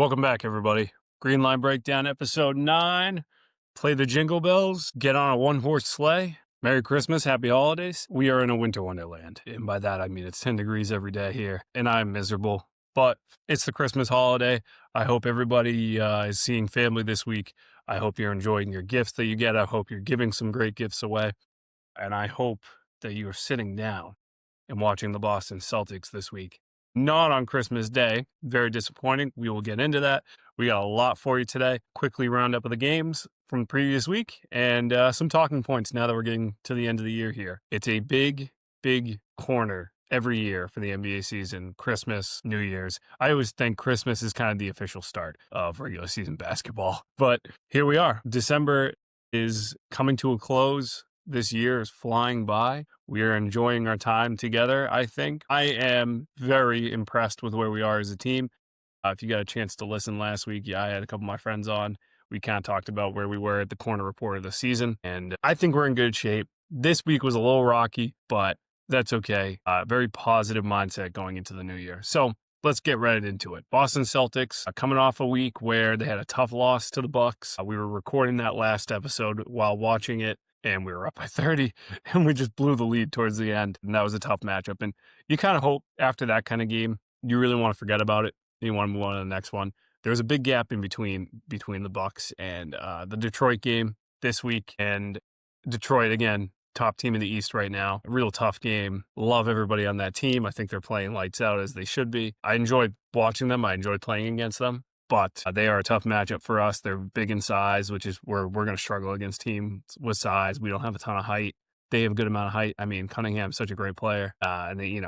Welcome back, everybody. Green Line Breakdown, episode 9. Play the jingle bells, get on a one-horse sleigh. Merry Christmas, happy holidays. We are in a winter wonderland, and by that I mean it's 10 degrees every day here, and I'm miserable. But it's the Christmas holiday. I hope everybody is seeing family this week. I hope you're enjoying your gifts that you get. I hope you're giving some great gifts away. And I hope that you are sitting down and watching the Boston Celtics this week. Not on Christmas Day. Very disappointing. We will get into that. We got a lot for you today. Quickly round up of the games from the previous week and some talking points now that we're getting to the end of the year here. It's a big corner every year for the NBA season, Christmas, New Year's. I always think Christmas is kind of the official start of regular season basketball. But here we are. December is coming to a close. This year is flying by. We are enjoying our time together, I think. I am very impressed with where we are as a team. If you got a chance to listen last week, I had a couple of my friends on. We kind of talked about where we were at the corner report of the season, and I think we're in good shape. This week was a little rocky, but that's okay. Very positive mindset going into the new year. So let's get right into it. Boston Celtics coming off a week where they had a tough loss to the Bucks. We were recording that last episode while watching it, and we were up by 30, and we just blew the lead towards the end, and that was a tough matchup. And you kind of hope after that kind of game, you really want to forget about it. You want to move on to the next one. There was a big gap in between the Bucks and the Detroit game this week, and Detroit, again, top team in the East right now. A real tough game. Love everybody on that team. I think they're playing lights out as they should be. I enjoyed watching them. I enjoyed playing against them. But they are a tough matchup for us. They're big in size, which is where we're going to struggle against teams with size. We don't have a ton of height. They have a good amount of height. I mean, Cunningham's such a great player. And they,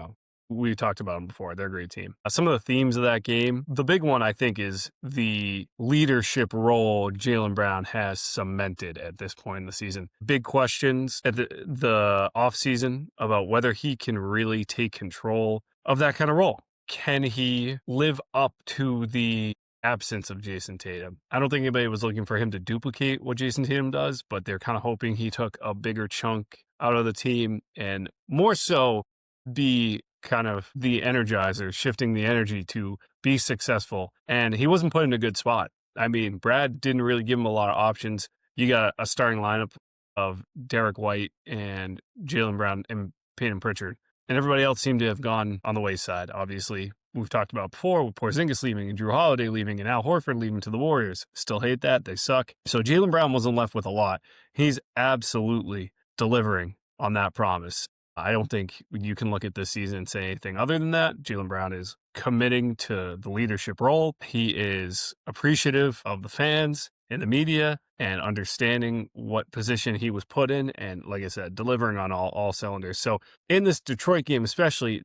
we've talked about them before. They're a great team. Some of the themes of that game, the big one, I think, is the leadership role Jaylen Brown has cemented at this point in the season. Big questions at the offseason about whether he can really take control of that kind of role. Can he live up to the absence of Jason Tatum? I don't think anybody was looking for him to duplicate what Jason Tatum does, but they're kind of hoping he took a bigger chunk out of the team and more so be kind of the energizer, shifting the energy to be successful. And he wasn't put in a good spot. I mean, Brad didn't really give him a lot of options. You got a starting lineup of Derek White and Jaylen Brown and Payton Pritchard, and everybody else seemed to have gone on the wayside. Obviously, we've talked about before with Porzingis leaving and Drew Holiday leaving and Al Horford leaving to the Warriors. Still hate that. They suck. So Jaylen Brown wasn't left with a lot. He's absolutely delivering on that promise. I don't think you can look at this season and say anything other than that. Jaylen Brown is committing to the leadership role. He is appreciative of the fans and the media and understanding what position he was put in. And like I said, delivering on all cylinders. So in this Detroit game, especially,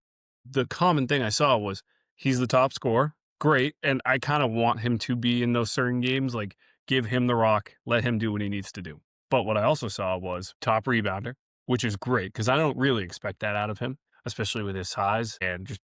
the common thing I saw was he's the top scorer. Great. And I kind of want him to be in those certain games, like give him the rock, let him do what he needs to do. But what I also saw was top rebounder, which is great because I don't really expect that out of him, especially with his size. And just,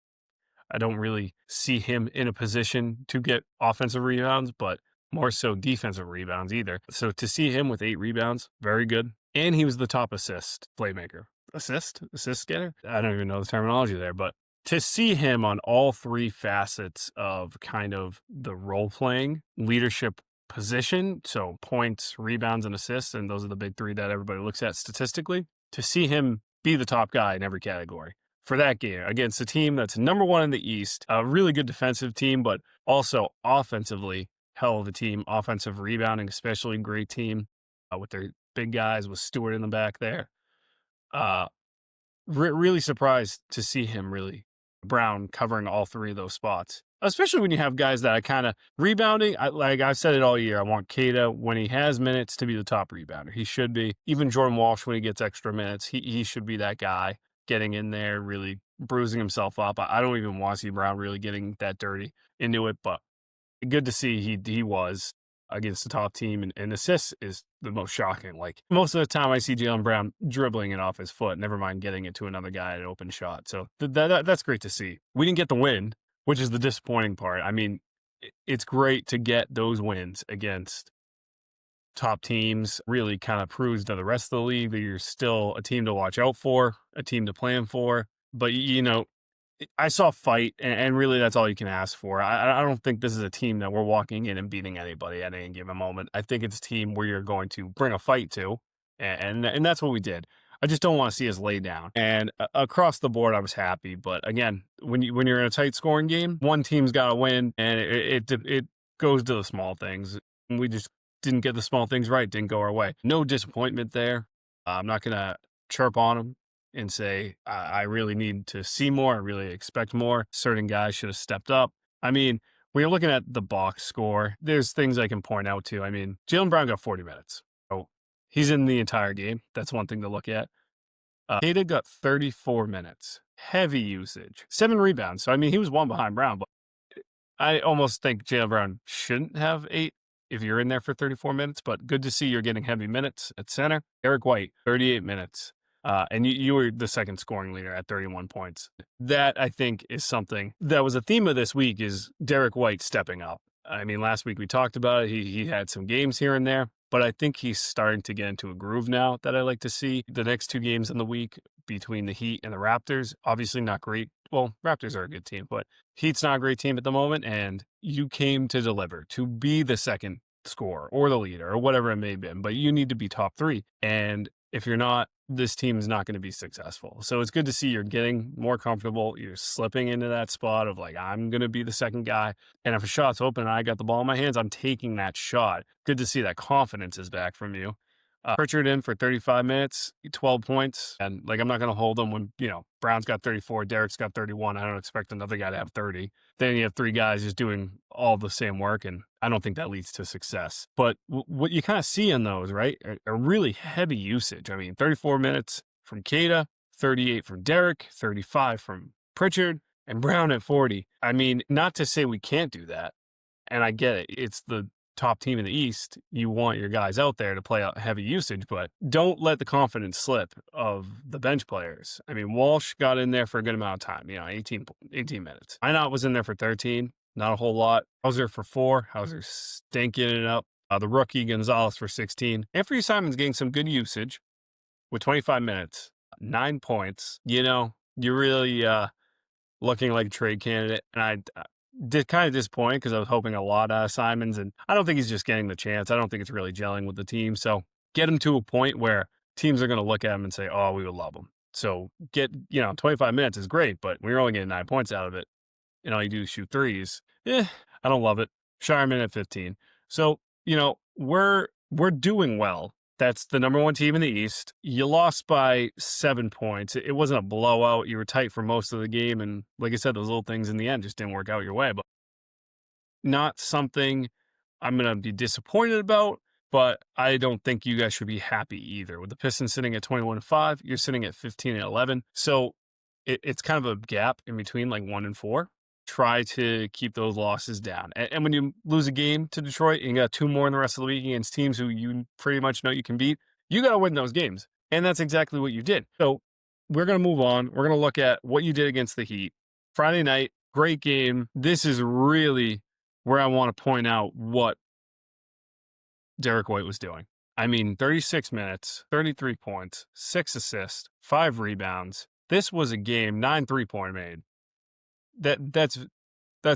I don't really see him in a position to get offensive rebounds, but more so defensive rebounds either. So to see him with 8 rebounds, very good. And he was the top assist playmaker. Assist getter? I don't even know the terminology there, but to see him on all 3 facets of kind of the role-playing leadership position, so points, rebounds, and assists, and those are the big 3 that everybody looks at statistically, to see him be the top guy in every category for that game against a team that's number 1 in the East, a really good defensive team, but also offensively, hell of a team, offensive rebounding, especially great team with their big guys with Stewart in the back there. Really surprised to see him really Brown covering all 3 of those spots, especially when you have guys that I kind of rebounding. I've said it all year. I want Keita when he has minutes to be the top rebounder. He should be. Even Jordan Walsh when he gets extra minutes, he should be that guy getting in there, really bruising himself up. I don't even want to see Brown really getting that dirty into it, but good to see he was against the top team, and assists is the most shocking. Like most of the time I see Jaylen Brown dribbling it off his foot, never mind getting it to another guy at an open shot. So that's great to see. We didn't get the win, which is the disappointing part. I mean, it's great to get those wins against top teams. Really kind of proves to the rest of the league that you're still a team to watch out for, a team to plan for. But, I saw fight, and really that's all you can ask for. I don't think this is a team that we're walking in and beating anybody at any given moment. I think it's a team where you're going to bring a fight to, and that's what we did. I just don't want to see us lay down. And across the board, I was happy. But again, when you're in a tight scoring game, one team's got to win, and it goes to the small things. We just didn't get the small things right. Didn't go our way. No disappointment there. I'm not gonna chirp on them and say, I really need to see more. I really expect more. Certain guys should have stepped up. I mean, when you're looking at the box score, there's things I can point out to. I mean, Jaylen Brown got 40 minutes. So he's in the entire game. That's one thing to look at. Teoh got 34 minutes. Heavy usage. 7 rebounds. So, I mean, he was one behind Brown, but I almost think Jaylen Brown shouldn't have 8 if you're in there for 34 minutes, but good to see you're getting heavy minutes at center. Derek White, 38 minutes. And you were the second scoring leader at 31 points. That, I think, is something that was a theme of this week is Derek White stepping up. I mean, last week we talked about it. He had some games here and there, but I think he's starting to get into a groove now that I like to see. The next 2 games in the week between the Heat and the Raptors, obviously not great. Well, Raptors are a good team, but Heat's not a great team at the moment, and you came to deliver, to be the second scorer or the leader or whatever it may have been, but you need to be top 3. And if you're not, this team is not going to be successful. So it's good to see you're getting more comfortable. You're slipping into that spot of like, I'm going to be the second guy. And if a shot's open and I got the ball in my hands, I'm taking that shot. Good to see that confidence is back from you. Pritchard in for 35 minutes, 12 points. And like, I'm not going to hold him when, Brown's got 34, Derek's got 31. I don't expect another guy to have 30. Then you have 3 guys just doing all the same work. And I don't think that leads to success. But what you kind of see in those, right, are really heavy usage. I mean, 34 minutes from Teoh, 38 from Derek, 35 from Pritchard, and Brown at 40. I mean, not to say we can't do that. And I get it. It's the top team in the East. You want your guys out there to play out heavy usage, but don't let the confidence slip of the bench players. I mean, Walsh got in there for a good amount of time, 18 minutes. Minot was in there for 13, not a whole lot. Hauser for 4. Hauser stinking it up. The rookie Gonzalez for 16. Anthony Simon's getting some good usage with 25 minutes, 9 points. You're really looking like a trade candidate. And I did kind of disappointed because I was hoping a lot out of Simons, and I don't think he's just getting the chance. I don't think it's really gelling with the team. So get him to a point where teams are going to look at him and say, oh, we would love him. So get, 25 minutes is great, but when you're only getting 9 points out of it, and all you do is shoot threes, I don't love it. Shireman at 15. So, we're doing well. That's the number 1 team in the East. You lost by 7 points. It wasn't a blowout. You were tight for most of the game. And like I said, those little things in the end just didn't work out your way. But not something I'm going to be disappointed about. But I don't think you guys should be happy either. With the Pistons sitting at 21-5, you're sitting at 15-11. So it's kind of a gap in between like 1 and 4. Try to keep those losses down. And when you lose a game to Detroit and you got 2 more in the rest of the week against teams who you pretty much know you can beat, you got to win those games. And that's exactly what you did. So we're going to move on. We're going to look at what you did against the Heat. Friday night, great game. This is really where I want to point out what Derek White was doing. I mean, 36 minutes, 33 points, 6 assists, 5 rebounds. This was a game, 9 3-pointer made. That's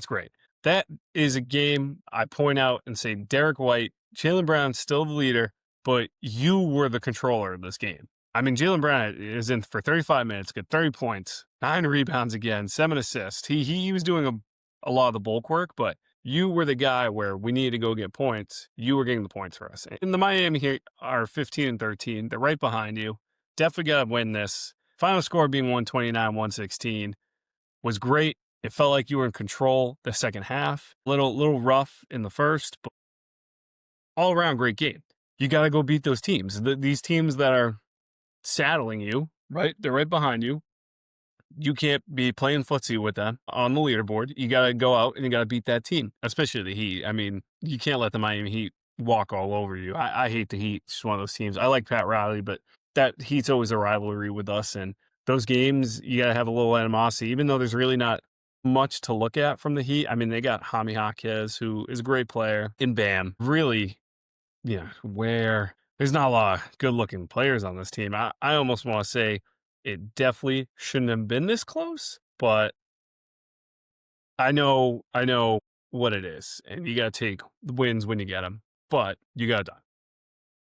great. That is a game I point out and say, Derek White, Jaylen Brown still the leader, but you were the controller of this game. I mean, Jaylen Brown is in for 35 minutes, got 30 points, 9 rebounds again, 7 assists. He was doing a lot of the bulk work, but you were the guy where we needed to go get points. You were getting the points for us. And the Miami Heat are 15-13. They're right behind you. Definitely got to win this. Final score being 129-116 was great. It felt like you were in control the second half. Little rough in the first, but all around great game. You got to go beat those teams. These teams that are saddling you, right? They're right behind you. You can't be playing footsie with them on the leaderboard. You got to go out and you got to beat that team, especially the Heat. I mean, you can't let the Miami Heat walk all over you. I hate the Heat. It's just one of those teams. I like Pat Riley, but that Heat's always a rivalry with us. And those games, you got to have a little animosity, even though there's really not much to look at from the Heat. I mean, they got Jaime Jaquez, who is a great player, and Bam. Really, where there's not a lot of good-looking players on this team. I almost want to say it definitely shouldn't have been this close, but I know what it is, and you got to take the wins when you get them, but you got to done.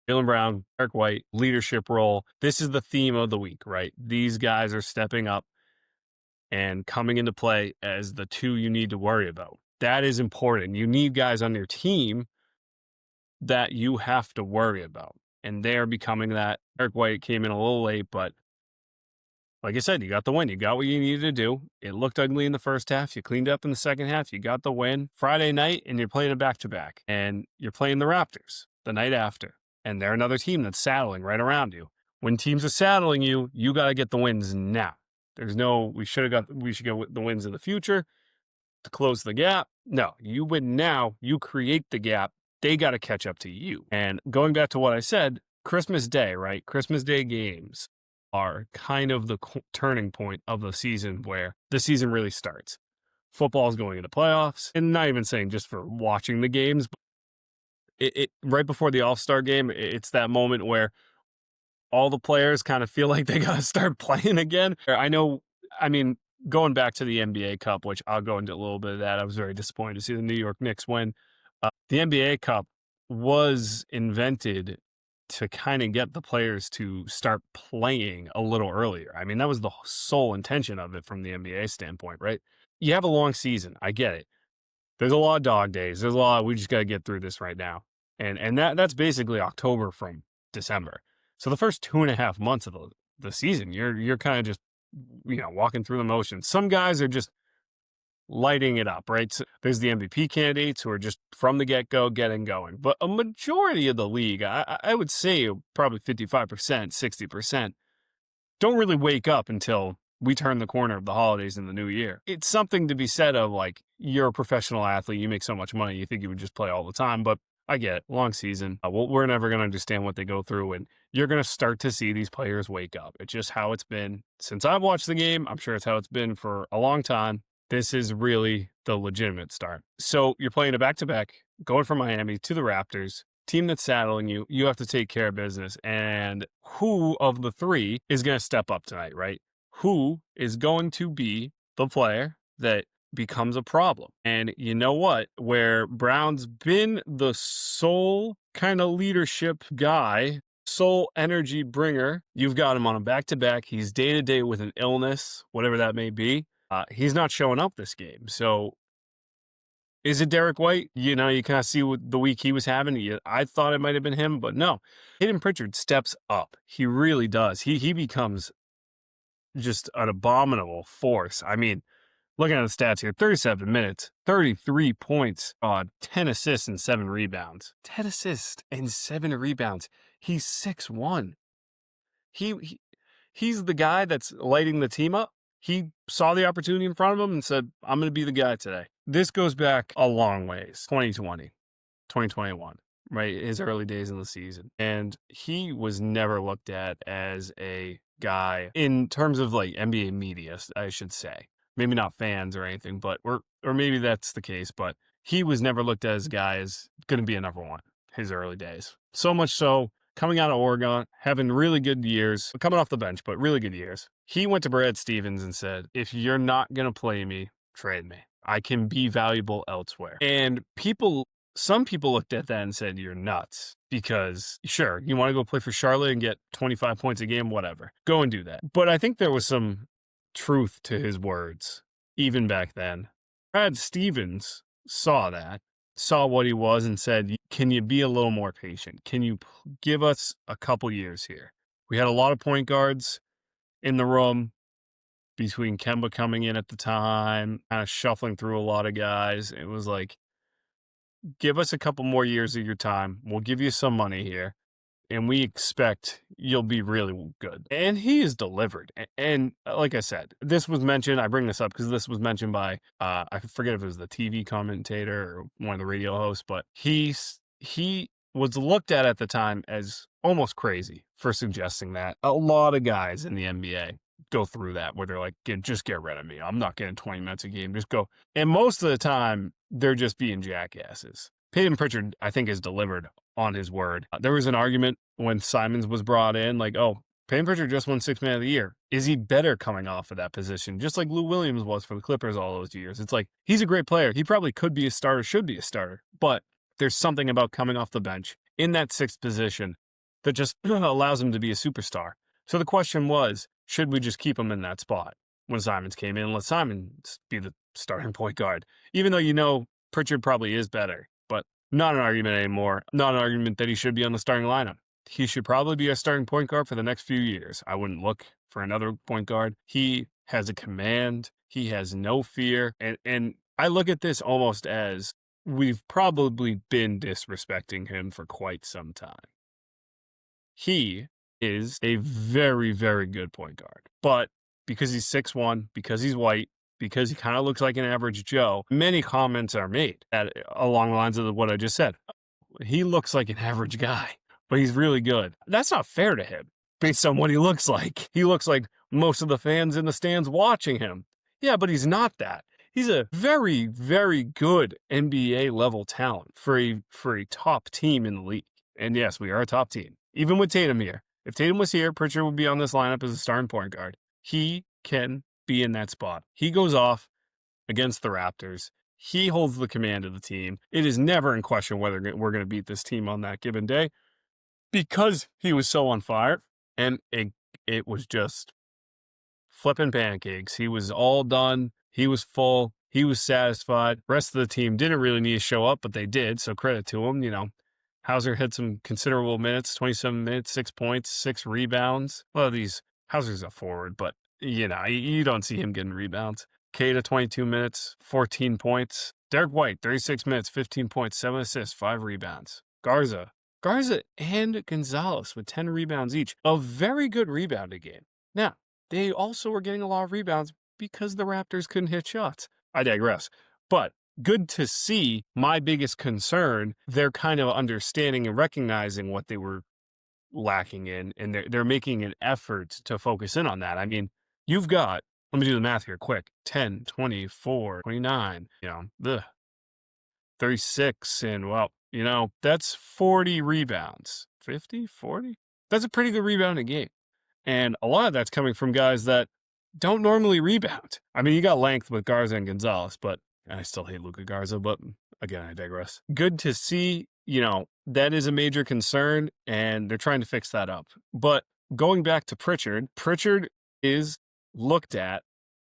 Jaylen Brown, Derek White, leadership role. This is the theme of the week, right? These guys are stepping up and coming into play as the two you need to worry about. That is important. You need guys on your team that you have to worry about, and they're becoming that. Derek White came in a little late, but like I said, you got the win. You got what you needed to do. It looked ugly in the first half. You cleaned up in the second half. You got the win. Friday night, and you're playing a back-to-back. And you're playing the Raptors the night after. And they're another team that's saddling right around you. When teams are saddling you, you got to get the wins now. There's no, we should get the wins in the future to close the gap. No, you win now. You create the gap. They got to catch up to you. And going back to what I said, Christmas Day, right? Christmas Day games are kind of the turning point of the season where the season really starts. Football's going into playoffs, and not even saying just for watching the games, but it right before the All-Star game, it's that moment where all the players kind of feel like they got to start playing again. I mean, going back to the NBA Cup, which I'll go into a little bit of that, I was very disappointed to see the New York Knicks win. The NBA Cup was invented to kind of get the players to start playing a little earlier. I mean, that was the sole intention of it from the NBA standpoint, right? You have a long season. I get it. There's a lot of dog days. There's a lot. We just got to get through this right now. And that's basically October from December. So the first 2.5 months of the season, you're kind of just, walking through the motions. Some guys are just lighting it up, right? So there's the MVP candidates who are just from the get-go getting going. But a majority of the league, I would say probably 55%, 60%, don't really wake up until we turn the corner of the holidays in the new year. It's something to be said of, like, you're a professional athlete, you make so much money, you think you would just play all the time, but I get it, long season. We're never going to understand what they go through, and you're going to start to see these players wake up. It's just how it's been since I've watched the game. I'm sure it's how it's been for a long time. This is really the legitimate start. So you're playing a back-to-back, going from Miami to the Raptors, team that's saddling you. You have to take care of business. And who of the three is going to step up tonight, right? Who is going to be the player that becomes a problem? And you know what? Where Brown's been the sole kind of leadership guy, sole energy bringer, you've got him on a back-to-back. He's day-to-day with an illness, whatever that may be. He's not showing up this game. So is it Derek White? You kind of see what the week he was having. I thought it might have been him, but no. Payton Pritchard steps up. He really does. He becomes just an abominable force. I mean, looking at the stats here, 37 minutes, 33 points, 10 assists and 7 rebounds. 10 assists and 7 rebounds. He's 6'1". He's the guy that's lighting the team up. He saw the opportunity in front of him and said, I'm going to be the guy today. This goes back a long ways, 2020, 2021, right? His early days in the season. And he was never looked at as a guy in terms of like NBA media, I should say. Maybe not fans or anything, but or maybe that's the case, but he was never looked at as a guy as going to be a number one his early days. So much so, coming out of Oregon, having really good years, coming off the bench, but really good years. He went to Brad Stevens and said, if you're not going to play me, trade me. I can be valuable elsewhere. And some people looked at that and said, you're nuts. Because, sure, you want to go play for Charlotte and get 25 points a game, whatever. Go and do that. But I think there was some truth to his words, even back then. Brad Stevens saw what he was and said, can you be a little more patient? Can you give us a couple years here? We had a lot of point guards in the room between Kemba coming in at the time, kind of shuffling through a lot of guys. It was like, give us a couple more years of your time. We'll give you some money here, and we expect you'll be really good. And he has delivered. And like I said, this was mentioned, I bring this up because this was mentioned by, I forget if it was the TV commentator or one of the radio hosts, but he was looked at the time as almost crazy for suggesting that. A lot of guys in the NBA go through that where they're like, just get rid of me. I'm not getting 20 minutes a game. Just go. And most of the time, they're just being jackasses. Payton Pritchard, I think, has delivered on his word. There was an argument when Simons was brought in, like, oh, Payton Pritchard just won Sixth Man of the Year. Is he better coming off of that position? Just like Lou Williams was for the Clippers all those years. It's like, he's a great player. He probably could be a starter, should be a starter. But there's something about coming off the bench in that sixth position that just allows him to be a superstar. So the question was, should we just keep him in that spot when Simons came in and let Simons be the starting point guard? Even though Pritchard probably is better, but not an argument anymore. Not an argument that he should be on the starting lineup. He should probably be a starting point guard for the next few years. I wouldn't look for another point guard. He has a command. He has no fear. And I look at this almost as we've probably been disrespecting him for quite some time. He is a very, very good point guard. But because he's 6'1", because he's white, because he kind of looks like an average Joe, many comments are made along the lines of what I just said. He looks like an average guy, but he's really good. That's not fair to him based on what he looks like. He looks like most of the fans in the stands watching him. Yeah, but he's not that. He's a very, very good NBA level talent for a top team in the league. And yes, we are a top team. Even with Tatum here. If Tatum was here, Pritchard would be on this lineup as a starting point guard. He can be in that spot. He goes off against the Raptors. He holds the command of the team. It is never in question whether we're going to beat this team on that given day because he was so on fire. And it was just flipping pancakes. He was all done. He was full. He was satisfied. Rest of the team didn't really need to show up, but they did. So credit to him. Hauser had some considerable minutes, 27 minutes, 6 points, 6 rebounds. Well, Hauser's a forward, but you don't see him getting rebounds. Kata, 22 minutes, 14 points. Derek White, 36 minutes, 15 points, 7 assists, 5 rebounds. Garza and Gonzalez with 10 rebounds each. A very good rebounding game. Now, they also were getting a lot of rebounds because the Raptors couldn't hit shots. I digress. But good to see. My biggest concern, they're kind of understanding and recognizing what they were lacking in, and they're making an effort to focus in on that. I mean, you've got, let me do the math here quick, 10, 24, 29, 36, and that's 40 rebounds. 50, 40? That's a pretty good rebounding game. And a lot of that's coming from guys that don't normally rebound. I mean, you got length with Garza and Gonzalez, but I still hate Luka Garza, but again, I digress. Good to see, that is a major concern, and they're trying to fix that up. But going back to Pritchard is looked at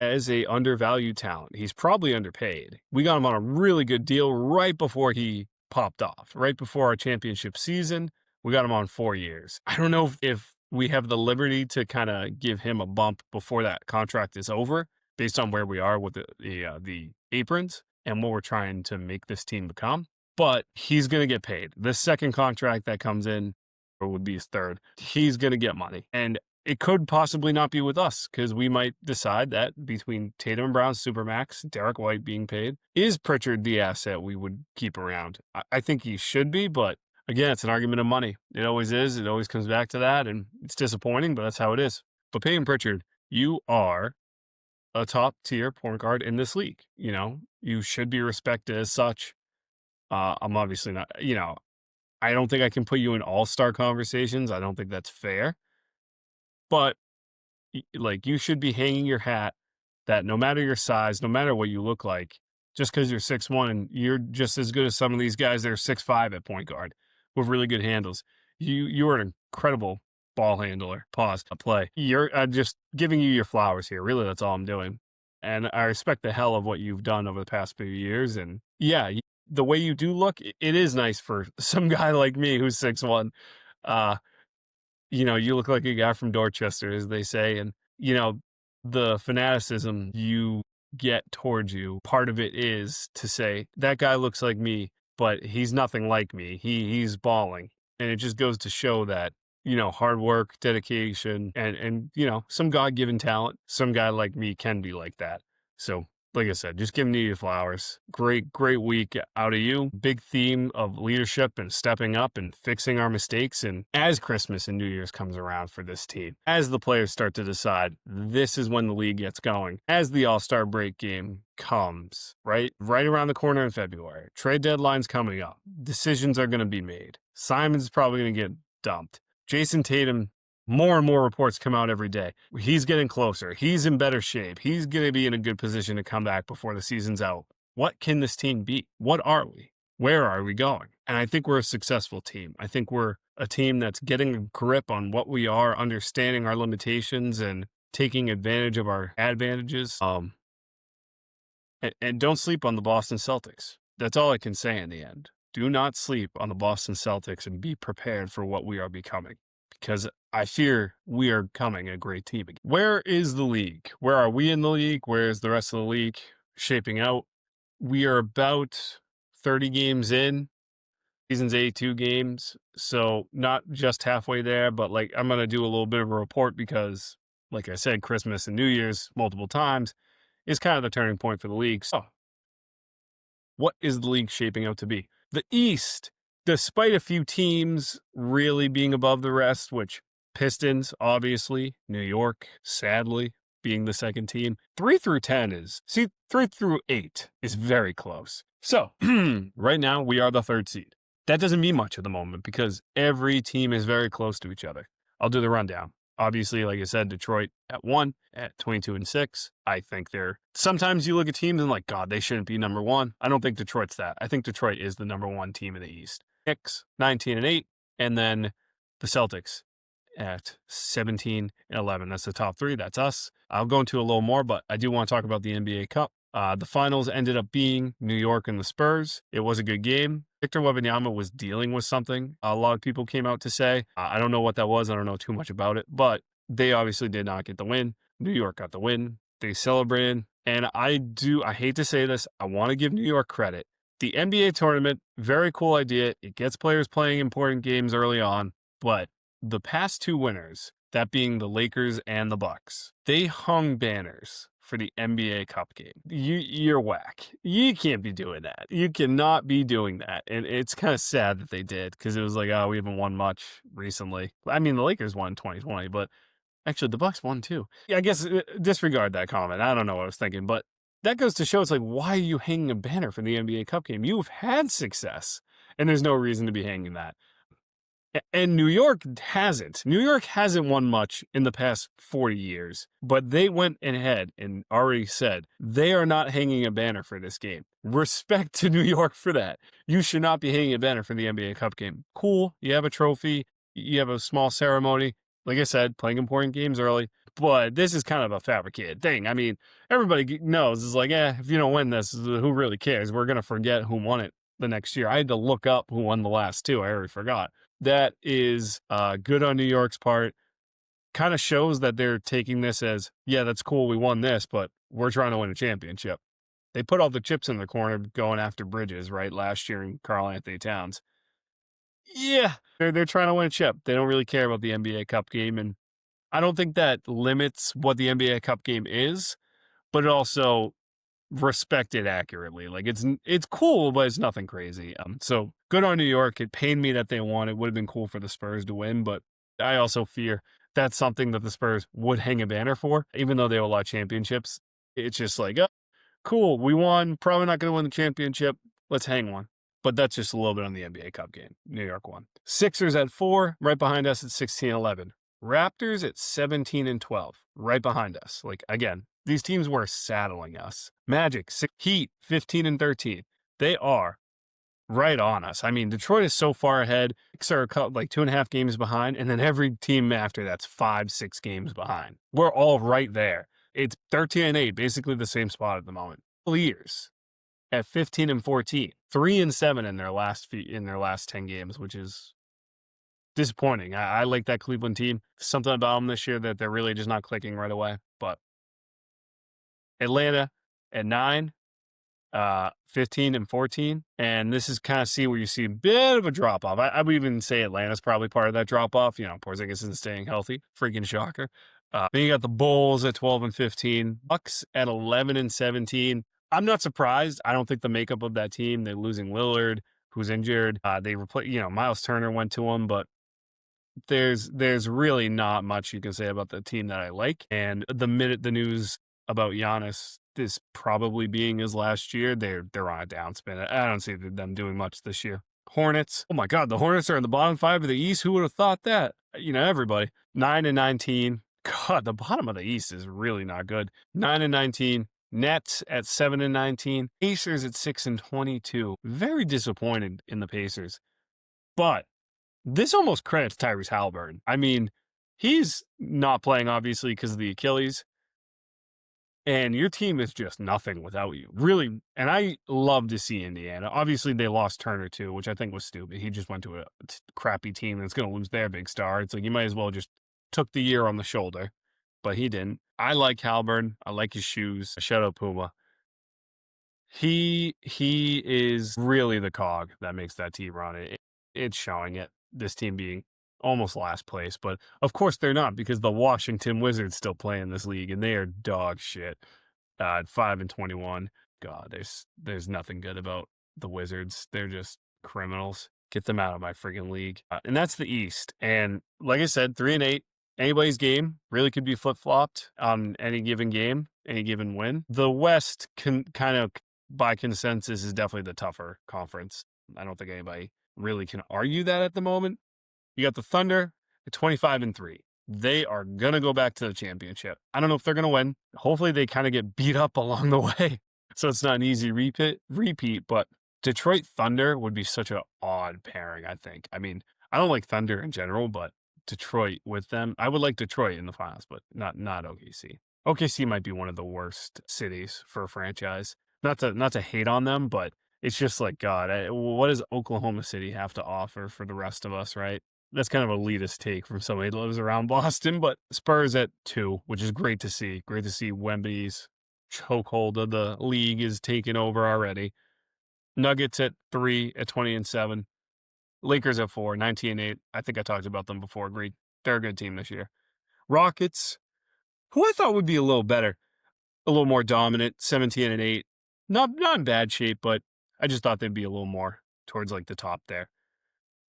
as a undervalued talent. He's probably underpaid. We got him on a really good deal right before he popped off, right before our championship season. We got him on 4 years. I don't know if we have the liberty to kind of give him a bump before that contract is over, based on where we are with the aprons and what we're trying to make this team become. But he's going to get paid. The second contract that comes in, or would be his third, he's going to get money. And it could possibly not be with us because we might decide that between Tatum and Brown's Supermax, Derek White being paid, is Pritchard the asset we would keep around? I think he should be, but again, it's an argument of money. It always is. It always comes back to that, and it's disappointing, but that's how it is. But Payton Pritchard, you are a top-tier point guard in this league. You should be respected as such. I'm obviously not, I don't think I can put you in all-star conversations. I don't think that's fair. But, you should be hanging your hat that no matter your size, no matter what you look like, just because you're 6'1", you're just as good as some of these guys that are 6'5" at point guard with really good handles. You are an incredible ball handler. Pause. Play. I'm just giving you your flowers here. Really, that's all I'm doing. And I respect the hell of what you've done over the past few years. And yeah, the way you do look, it is nice for some guy like me who's 6'1". You look like a guy from Dorchester, as they say. And, the fanaticism you get towards you, part of it is to say, that guy looks like me, but he's nothing like me. He's balling. And it just goes to show that, hard work, dedication, and some God-given talent, some guy like me can be like that. So, like I said, just giving you your flowers. Great week out of you. Big theme of leadership and stepping up and fixing our mistakes. And as Christmas and New Year's comes around for this team, as the players start to decide, this is when the league gets going. As the All-Star break game comes, right around the corner in February. Trade deadline's coming up. Decisions are going to be made. Simon's probably going to get dumped. Jason Tatum More and more reports come out every day. He's getting closer. He's in better shape. He's going to be in a good position to come back before the season's out. What can this team be? What are we? Where are we going? And I think we're a successful team. I think we're a team that's getting a grip on what we are, understanding our limitations and taking advantage of our advantages. And don't sleep on the Boston Celtics. That's all I can say in the end. Do not sleep on the Boston Celtics and be prepared for what we are becoming, because I fear we are becoming a great team again. Where is the league? Where are we in the league? Where is the rest of the league shaping out? We are about 30 games in. Season's 82 games, so not just halfway there, but like I'm going to do a little bit of a report because, like I said, Christmas and New Year's multiple times is kind of the turning point for the league. So what is the league shaping out to be? The East, despite a few teams really being above the rest, which Pistons, obviously, New York, sadly, being the second team. 3 through 10 is, 3 through 8 is very close. So right now we are the third seed. That doesn't mean much at the moment because every team is very close to each other. I'll do the rundown. Obviously, like I said, Detroit at 1 at 22-6. I think sometimes you look at teams and like, God, they shouldn't be number 1. I don't think Detroit's that. I think Detroit is the number 1 team in the East. Knicks 19-8, and then the Celtics at 17-11. That's the top 3. That's us. I'll go into a little more, but I do want to talk about the NBA Cup. The finals ended up being New York and the Spurs. It was a good game. Victor Wembanyama was dealing with something. A lot of people came out to say, I don't know what that was. I don't know too much about it, but they obviously did not get the win. New York got the win. They celebrated. And I hate to say this, I want to give New York credit. The NBA tournament, very cool idea. It gets players playing important games early on, but the past 2 winners, that being the Lakers and the Bucks, they hung banners for the NBA Cup game. You're whack. You can't be doing that. You cannot be doing that. And it's kind of sad that they did because it was like, oh, we haven't won much recently. I mean, the Lakers won 2020, but actually the Bucks won too. Yeah, I guess disregard that comment. I don't know what I was thinking, but that goes to show it's like, why are you hanging a banner for the NBA Cup game? You've had success and there's no reason to be hanging that. And New York hasn't. New York hasn't won much in the past 40 years, but they went ahead and already said they are not hanging a banner for this game. Respect to New York for that. You should not be hanging a banner for the NBA Cup game. Cool. You have a trophy. You have a small ceremony. Like I said, playing important games early, but this is kind of a fabricated thing. I mean, everybody knows it's like, if you don't win this, who really cares? We're going to forget who won it the next year. I had to look up who won the last 2. I already forgot. That is good on New York's part. Kind of shows that they're taking this as, yeah, that's cool, we won this, but we're trying to win a championship. They put all the chips in the corner going after Bridges, right, last year in Karl Anthony Towns. Yeah, they're trying to win a chip. They don't really care about the NBA Cup game, and I don't think that limits what the NBA Cup game is, but it also respect it accurately. Like it's cool, but it's nothing crazy. So good on New York. It pained me that they won. It would have been cool for the Spurs to win, but I also fear that's something that the Spurs would hang a banner for, even though they have a lot of championships. It's just like, oh, cool, we won. Probably not going to win the championship. Let's hang one. But that's just a little bit on the NBA Cup game. New York won. Sixers at 4, right behind us at 16-11. Raptors at 17-12, right behind us. Like, again, these teams were saddling us. Magic, Heat, 15-13. They are right on us. I mean, Detroit is so far ahead. Knicks are like 2.5 games behind, and then every team after that's 5-6 games behind. We're all right there. It's 13-8, basically the same spot at the moment. Cavaliers at 15-14, 3-7 in their last 10 games, which is disappointing. I like that Cleveland team. Something about them this year that they're really just not clicking right away. But Atlanta at 9, 15-14. And this is kind of where you see a bit of a drop off. I would even say Atlanta's probably part of that drop off. You know, Porzingis isn't staying healthy. Freaking shocker. Then you got the Bulls at 12-15, Bucks at 11-17. I'm not surprised. I don't think the makeup of that team, they're losing Lillard, who's injured. They replace, Miles Turner went to them, but there's really not much you can say about the team that I like. And the minute the news about Giannis is probably being his last year, they're on a downspin. I don't see them doing much this year. Hornets. Oh my God, the Hornets are in the bottom 5 of the East. Who would have thought that? everybody. 9-19. God, the bottom of the East is really not good. 9-19. Nets at 7-19. Pacers at 6-22. Very disappointed in the Pacers. But this almost credits Tyrese Halliburton. I mean, he's not playing, obviously, because of the Achilles. And your team is just nothing without you. Really. And I love to see Indiana. Obviously, they lost Turner, too, which I think was stupid. He just went to a crappy team that's going to lose their big star. It's like you might as well just took the year on the shoulder. But he didn't. I like Halliburton. I like his shoes. Shout out Puma. He is really the cog that makes that team run. It's showing it. This team being almost last place, but of course they're not because the Washington Wizards still play in this league and they are dog shit. At 5-21. God, there's nothing good about the Wizards. They're just criminals. Get them out of my freaking league. And that's the East. And like I said, 3-8. Anybody's game really could be flip-flopped on any given game, any given win. The West can kind of, by consensus, is definitely the tougher conference. I don't think anybody really can argue that at the moment. You got the Thunder at 25-3. They are going to go back to the championship. I don't know if they're going to win. Hopefully they kind of get beat up along the way. So it's not an easy repeat, but Detroit Thunder would be such an odd pairing, I think. I mean, I don't like Thunder in general, but Detroit with them, I would like Detroit in the finals, but not OKC. OKC might be one of the worst cities for a franchise. Not to hate on them, but it's just like, God, what does Oklahoma City have to offer for the rest of us, right? That's kind of an elitist take from somebody that lives around Boston, but Spurs at 2, which is great to see. Great to see Wemby's chokehold of the league is taken over already. Nuggets at 3 at 20-7. Lakers at 4, 19-8. I think I talked about them before. Agreed. They're a good team this year. Rockets, who I thought would be a little better, a little more dominant, 17-8. Not in bad shape, but I just thought they'd be a little more towards like the top there.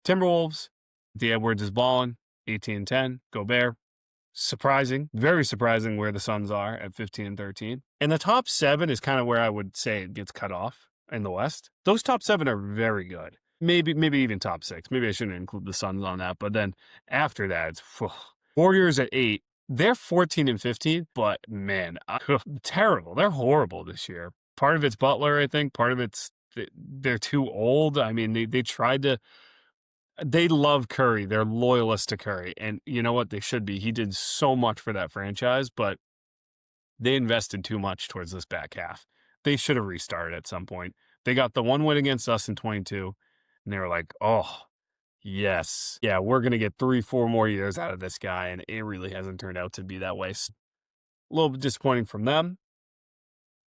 Timberwolves, the Edwards is balling, 18-10. Gobert, surprising, very surprising where the Suns are at 15-13. And the top 7 is kind of where I would say it gets cut off in the West. Those top 7 are very good. Maybe even top 6. Maybe I shouldn't include the Suns on that. But then after that, it's Warriors at 8. They're 14-15, but man, terrible. They're horrible this year. Part of it's Butler, I think. Part of it's they're too old. I mean, they tried to. They love Curry. They're loyalists to Curry. And you know what? They should be. He did so much for that franchise, but they invested too much towards this back half. They should have restarted at some point. They got the 1 win against us in 22, and they were like, oh, yes. Yeah, we're going to get 3-4 more years out of this guy, and it really hasn't turned out to be that way. So, a little bit disappointing from them.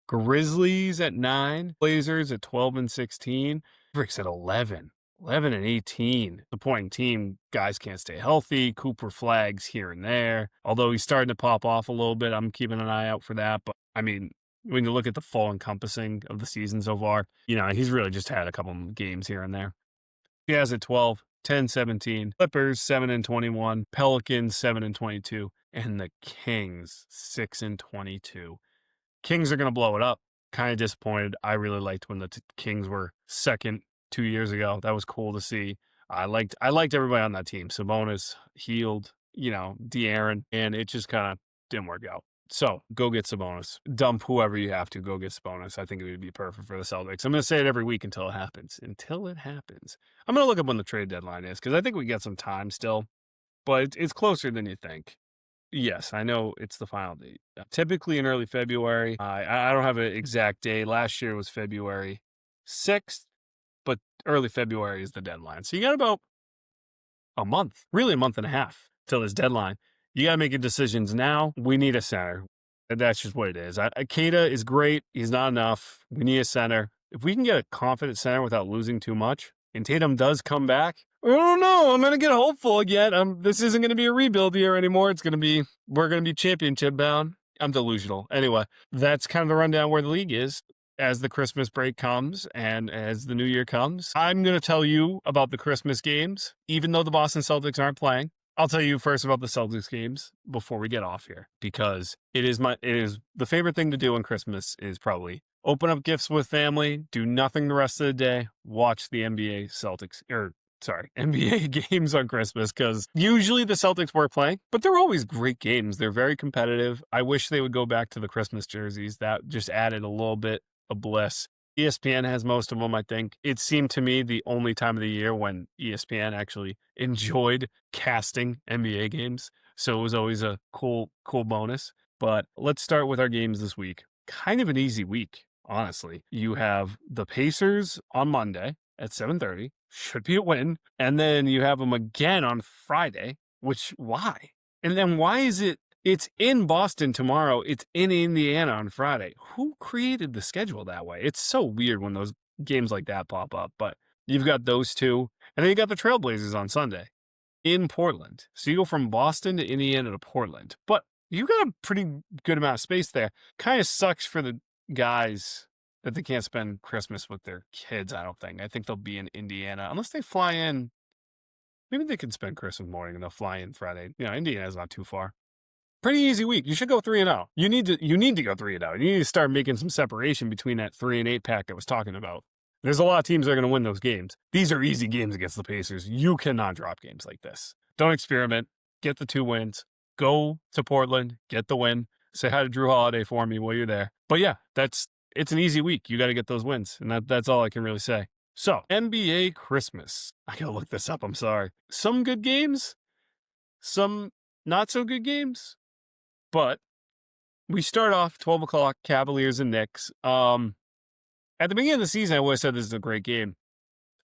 Grizzlies at 9. Blazers at 12-16. Mavericks at 11. 11-18. The point team, guys can't stay healthy. Cooper flags here and there. Although he's starting to pop off a little bit, I'm keeping an eye out for that. But I mean, when you look at the full encompassing of the season so far, he's really just had a couple games here and there. Jazz at 12, 10-17. Clippers 7-21. Pelicans 7-22. And the Kings 6-22. Kings are going to blow it up. Kind of disappointed. I really liked when the Kings were second 2 years ago. That was cool to see. I liked everybody on that team. Sabonis, Healed, De'Aaron, and it just kind of didn't work out. So go get Sabonis. Dump whoever you have to. Go get Sabonis. I think it would be perfect for the Celtics. I'm going to say it every week until it happens. Until it happens. I'm going to look up when the trade deadline is because I think we got some time still, but it's closer than you think. Yes, I know it's the final date. Typically in early February. I don't have an exact date. Last year was February 6th. But early February is the deadline. So you got about a month, really a month and a half till this deadline. You got to make your decisions now. We need a center. That's just what it is. Akeda is great. He's not enough. We need a center. If we can get a confident center without losing too much, and Tatum does come back, I don't know. I'm going to get hopeful again. This isn't going to be a rebuild year anymore. We're going to be championship bound. I'm delusional. Anyway, that's kind of the rundown where the league is. As the Christmas break comes and as the new year comes, I'm going to tell you about the Christmas games, even though the Boston Celtics aren't playing. I'll tell you first about the Celtics games before we get off here, because it is the favorite thing to do on Christmas is probably open up gifts with family, do nothing the rest of the day, watch the NBA Celtics or NBA games on Christmas, because usually the Celtics were playing, but they're always great games. They're very competitive. I wish they would go back to the Christmas jerseys. That just added a little bit of bliss. ESPN has most of them, I think. It seemed to me the only time of the year when ESPN actually enjoyed casting NBA games. So it was always a cool bonus. But let's start with our games this week. Kind of an easy week, honestly. You have the Pacers on Monday at 7:30. Should be a win. And then you have them again on Friday, which why? And then why is it's in Boston tomorrow. It's in Indiana on Friday. Who created the schedule that way? It's so weird when those games like that pop up. But you've got those two. And then you got the Trailblazers on Sunday in Portland. So you go from Boston to Indiana to Portland. But you got a pretty good amount of space there. Kind of sucks for the guys that they can't spend Christmas with their kids, I don't think. I think they'll be in Indiana. Unless they fly in. Maybe they can spend Christmas morning and they'll fly in Friday. Indiana's not too far. Pretty easy week. You should go 3-0. You need to go 3-0. You need to start making some separation between that 3 and 8 pack I was talking about. There's a lot of teams that are going to win those games. These are easy games against the Pacers. You cannot drop games like this. Don't experiment. Get the 2 wins. Go to Portland. Get the win. Say hi to Drew Holiday for me while you're there. But yeah, it's an easy week. You got to get those wins. And that's all I can really say. So, NBA Christmas. I got to look this up. I'm sorry. Some good games. Some not so good games. But we start off 12 o'clock, Cavaliers and Knicks. At the beginning of the season, I would have said this is a great game.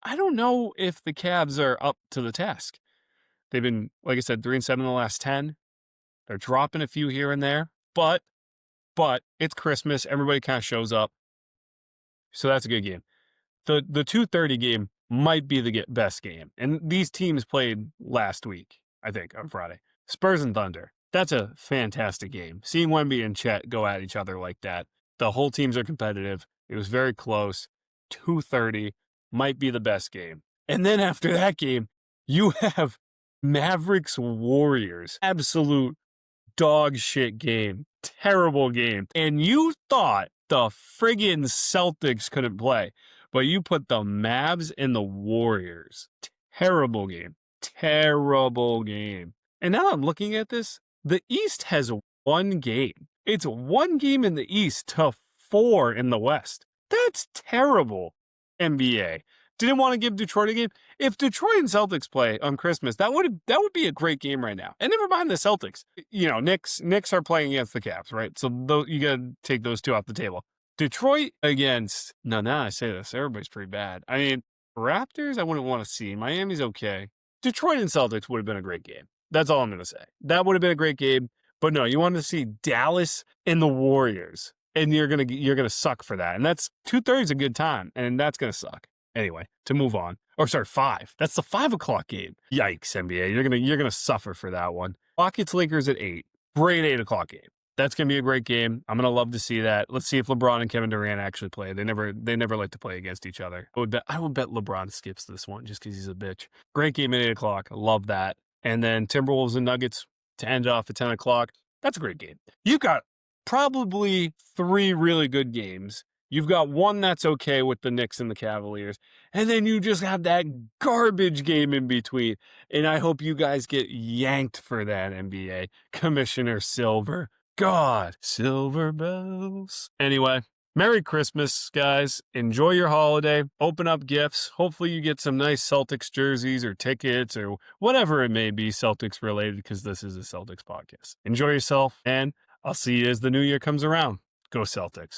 I don't know if the Cavs are up to the task. They've been, like I said, 3-7 in the last 10. They're dropping a few here and there. But it's Christmas. Everybody kind of shows up. So that's a good game. The 2:30 game might be the best game. And these teams played last week, I think, on Friday. Spurs and Thunder. That's a fantastic game. Seeing Wemby and Chet go at each other like that. The whole teams are competitive. It was very close. 2:30 might be the best game. And then after that game, you have Mavericks Warriors. Absolute dog shit game. Terrible game. And you thought the friggin' Celtics couldn't play, but you put the Mavs and the Warriors. Terrible game. Terrible game. And now I'm looking at this. The East has 1 game. It's 1 game in the East to 4 in the West. That's terrible, NBA. Didn't want to give Detroit a game. If Detroit and Celtics play on Christmas, that would be a great game right now. And never mind the Celtics. Knicks are playing against the Cavs, right? So you got to take those 2 off the table. Detroit against, now I say this, everybody's pretty bad. I mean, Raptors, I wouldn't want to see. Miami's okay. Detroit and Celtics would have been a great game. That's all I'm going to say. That would have been a great game. But no, you wanted to see Dallas and the Warriors. And you're gonna suck for that. And that's 2:30 is a good time. And that's going to suck. Anyway, to move on. 5. That's the 5 o'clock game. Yikes, NBA. You're gonna suffer for that one. Rockets Lakers at 8. Great 8 o'clock game. That's gonna be a great game. I'm gonna love to see that. Let's see if LeBron and Kevin Durant actually play. They never like to play against each other. I would bet LeBron skips this one just because he's a bitch. Great game at 8 o'clock. I love that. And then Timberwolves and Nuggets to end off at 10 o'clock. That's a great game. You've got probably 3 really good games. You've got 1 that's okay with the Knicks and the Cavaliers. And then you just have that garbage game in between. And I hope you guys get yanked for that, NBA. Commissioner Silver. God. Silver bells. Anyway, Merry Christmas, guys. Enjoy your holiday. Open up gifts. Hopefully you get some nice Celtics jerseys or tickets or whatever it may be Celtics related, because this is a Celtics podcast. Enjoy yourself, and I'll see you as the new year comes around. Go Celtics.